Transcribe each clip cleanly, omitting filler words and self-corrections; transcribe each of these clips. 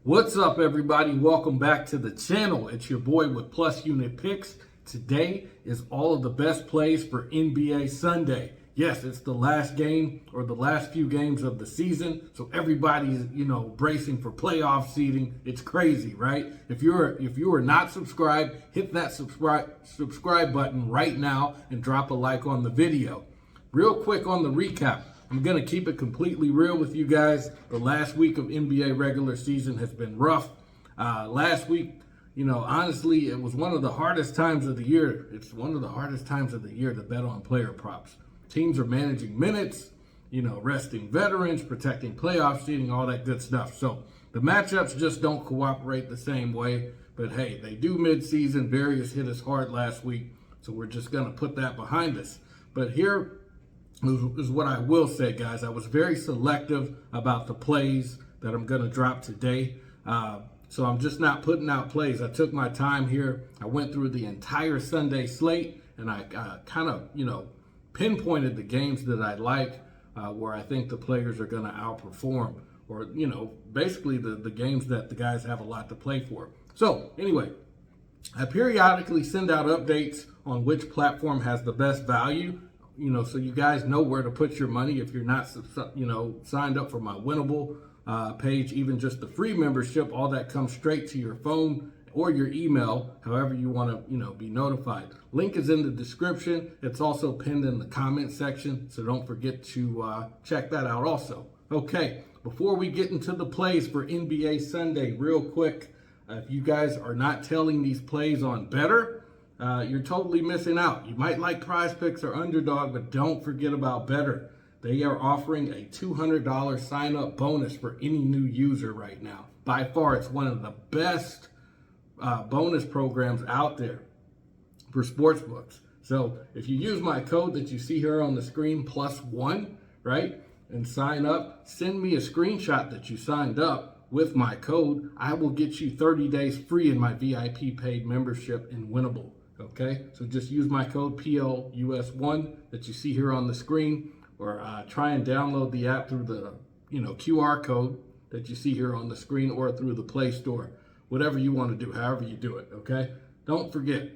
What's up, everybody? Welcome back to the channel. It's your boy with Plus Unit Picks. Today is all of the best plays for NBA Sunday. Yes, it's the last game or the last few games of the season, so everybody's bracing for playoff seeding. It's crazy, right? If you are not subscribed, hit that subscribe button right now and drop a like on the video. Real quick on the recap. I'm going to keep it completely real with you guys. The last week of NBA regular season has been rough. Last week, honestly, it was one of the hardest times of the year. It's one of the hardest times of the year to bet on player props. Teams are managing minutes, resting veterans, protecting playoff seeding, all that good stuff. So the matchups just don't cooperate the same way. But hey, they do mid-season. Various hit us hard last week, so we're just going to put that behind us. But here is what I will say, guys. I was very selective about the plays that I'm going to drop today. So I'm just not putting out plays. I took my time here. I went through the entire Sunday slate, and I kind of, pinpointed the games that I like, where I think the players are going to outperform, or, basically the games that the guys have a lot to play for. So anyway, I periodically send out updates on which platform has the best value, so you guys know where to put your money if you're not, signed up for my Winnable page. Even just the free membership, all that comes straight to your phone or your email, however you want to, be notified. Link is in the description. It's also pinned in the comment section, so don't forget to check that out also. Okay, before we get into the plays for NBA Sunday, real quick, if you guys are not telling these plays on Better, you're totally missing out. You might like Prizepicks or Underdog, but don't forget about Better. They are offering a $200 sign-up bonus for any new user right now. By far, it's one of the best bonus programs out there for sportsbooks. So if you use my code that you see here on the screen, +1, right, and sign up, send me a screenshot that you signed up with my code. I will get you 30 days free in my VIP paid membership in Winnable. Okay, so just use my code PLUS1 that you see here on the screen, or try and download the app through the QR code that you see here on the screen, or through the Play Store. Whatever you want to do, however you do it, okay? Don't forget,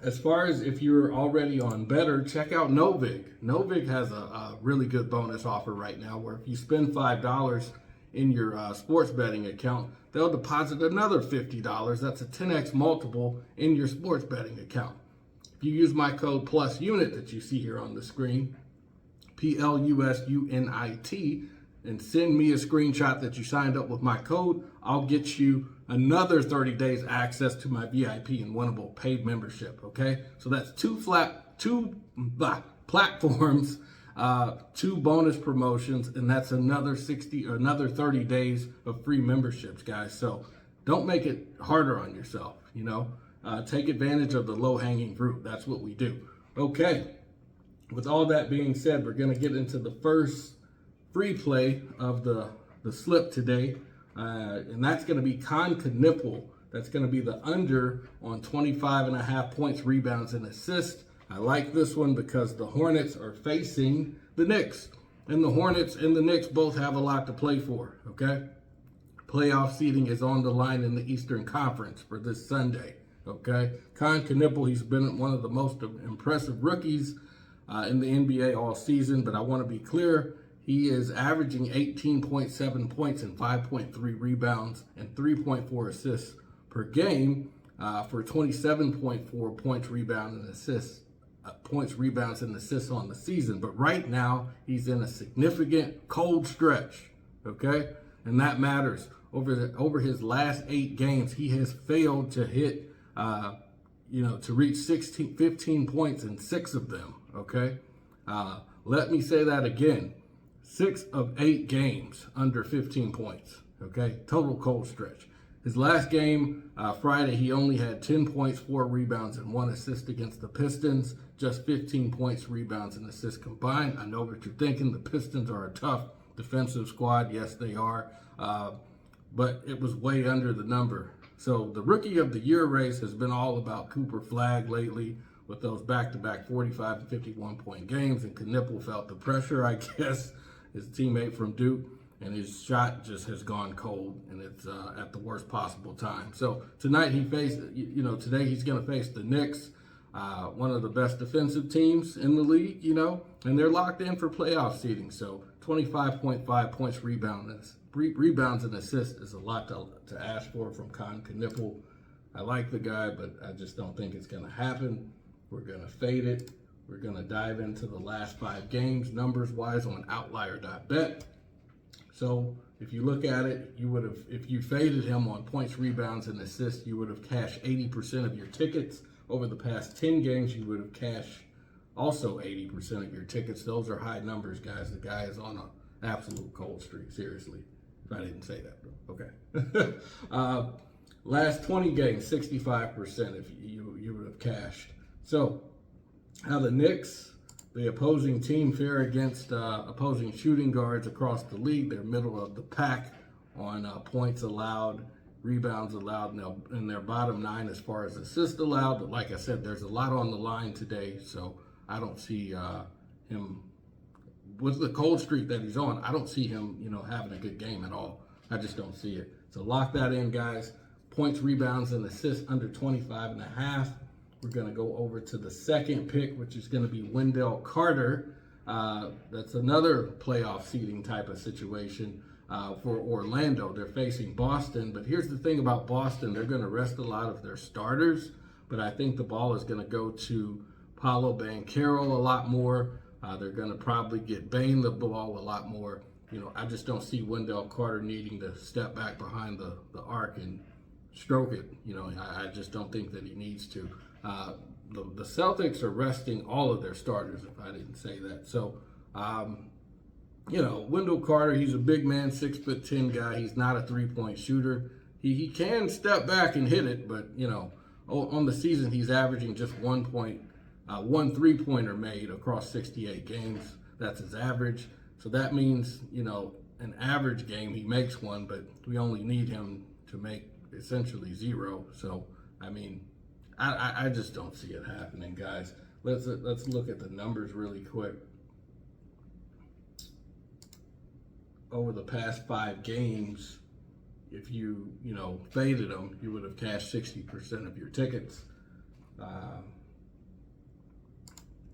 as far as if you're already on Better, check out Novig. Novig has a really good bonus offer right now, where if you spend $5 in your sports betting account, they'll deposit another $50. That's a 10x multiple in your sports betting account. If you use my code PLUSUNIT that you see here on the screen, PLUSUNIT, and send me a screenshot that you signed up with my code, I'll get you another 30 days access to my VIP and Winnable paid membership, okay? So that's two platforms, 2 bonus promotions, and that's another 30 days of free memberships, guys. So don't make it harder on yourself, take advantage of the low-hanging fruit. That's what we do. Okay, with all that being said, we're going to get into the first free play of the slip today, and that's going to be Nipple. That's going to be the under on 25.5 points, rebounds, and assists. I like this one because the Hornets are facing the Knicks, and the Hornets and the Knicks both have a lot to play for, okay? Playoff seeding is on the line in the Eastern Conference for this Sunday, okay? Nipple, he's been one of the most impressive rookies in the NBA all season, but I want to be clear, he is averaging 18.7 points and 5.3 rebounds and 3.4 assists per game for 27.4 points, rebounds, and assists on the season. But right now, he's in a significant cold stretch, okay? And that matters. Over his last 8 games, he has failed to hit, to reach 15 points in 6 of them, okay? Let me say that again. 6 of 8 games under 15 points, okay? Total cold stretch. His last game, Friday, he only had 10 points, 4 rebounds, and 1 assist against the Pistons. Just 15 points, rebounds, and assists combined. I know what you're thinking. The Pistons are a tough defensive squad. Yes, they are. But it was way under the number. So the Rookie of the Year race has been all about Cooper Flagg lately, with those back-to-back 45 and 51-point games. And Nipple felt the pressure, I guess, his teammate from Duke. and his shot just has gone cold, and it's at the worst possible time. So tonight today he's going to face the Knicks, one of the best defensive teams in the league, and they're locked in for playoff seeding. So 25.5 points, rebounds and assists is a lot to ask for from Con Knipple. I like the guy, but I just don't think it's going to happen. We're going to fade it. We're going to dive into the last 5 games, numbers-wise, on outlier.bet. So if you look at it, if you faded him on points, rebounds, and assists, you would have cashed 80% of your tickets. Over the past 10 games, you would have cashed also 80% of your tickets. Those are high numbers, guys. The guy is on an absolute cold streak, seriously. If I didn't say that, though. Okay. Last 20 games, 65% if you would have cashed. So how the Knicks, the opposing team, fare against opposing shooting guards across the league. They're middle of the pack on points allowed, rebounds allowed, and they're bottom 9 as far as assists allowed. But like I said, there's a lot on the line today, so I don't see him, with the cold streak that he's on, I don't see him, having a good game at all. I just don't see it. So lock that in, guys. Points, rebounds, and assists under 25.5. We're going to go over to the second pick, which is going to be Wendell Carter. That's another playoff seeding type of situation for Orlando. They're facing Boston, but here's the thing about Boston. They're going to rest a lot of their starters, but I think the ball is going to go to Paolo Banchero a lot more. They're going to probably get Bane the ball a lot more. I just don't see Wendell Carter needing to step back behind the arc and stroke it. I just don't think that he needs to. The Celtics are resting all of their starters, if I didn't say that. So, Wendell Carter, he's a big man, 6'10" guy. He's not a three-point shooter. He can step back and hit it, but, on the season, he's averaging just one three-pointer made across 68 games. That's his average. So that means, an average game, he makes one, but we only need him to make essentially 0. So, I just don't see it happening, guys. Let's look at the numbers really quick. Over the past 5 games, if you faded them, you would have cashed 60% of your tickets.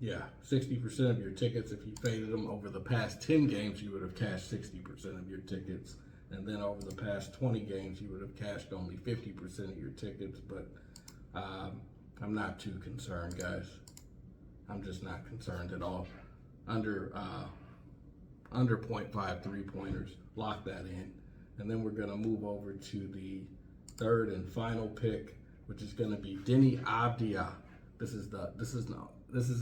60% of your tickets. If you faded them over the past 10 games, you would have cashed 60% of your tickets. And then over the past 20 games, you would have cashed only 50% of your tickets. But I'm not too concerned, guys. I'm just not concerned at all. Under 0.5 three-pointers, lock that in. And then we're going to move over to the third and final pick, which is going to be Denny Avdia. This is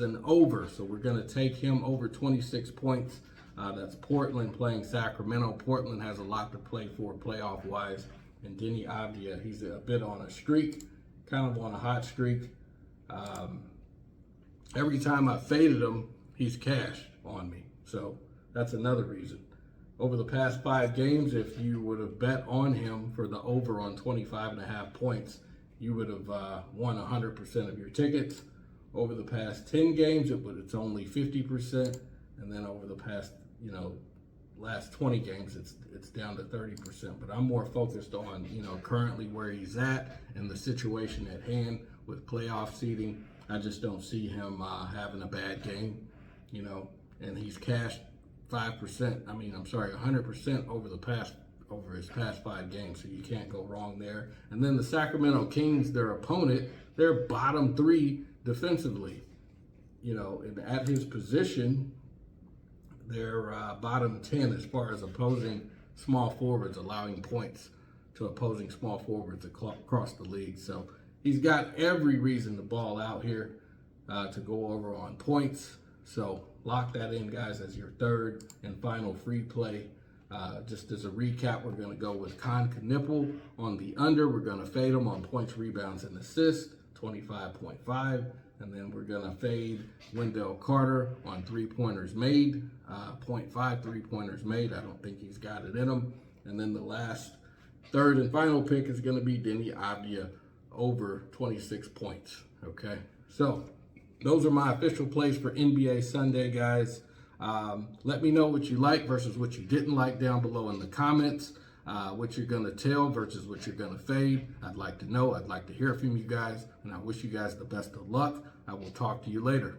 an over, so we're going to take him over 26 points. That's Portland playing Sacramento. Portland has a lot to play for playoff-wise. And Denny Avdia, he's a bit on a streak, kind of on a hot streak. Every time I faded him, he's cashed on me. So that's another reason. Over the past 5 games, if you would have bet on him for the over on 25.5 points, you would have won 100% of your tickets. Over the past 10 games, it's only 50%, and then over the past, last 20 games, it's down to 30%. But I'm more focused on, currently where he's at and the situation at hand with playoff seeding. I just don't see him having a bad game, and he's cashed 100% over his past 5 games, so you can't go wrong there. And then the Sacramento Kings, their opponent, they're bottom 3 defensively. And at his position, they're bottom 10 as far as opposing small forwards, allowing points to opposing small forwards across the league. So he's got every reason to ball out here to go over on points. So lock that in, guys, as your third and final free play. Just as a recap, we're going to go with Con Knipple on the under. We're going to fade him on points, rebounds, and assists, 25.5. And then we're going to fade Wendell Carter on three-pointers made, 0.5 three-pointers made. I don't think he's got it in him. And then the last third and final pick is going to be Denny Avdia over 26 points. Okay, so those are my official plays for NBA Sunday, guys. Let me know what you like versus what you didn't like down below in the comments. What you're going to tell versus what you're going to fade. I'd like to know. I'd like to hear from you guys. And I wish you guys the best of luck. I will talk to you later.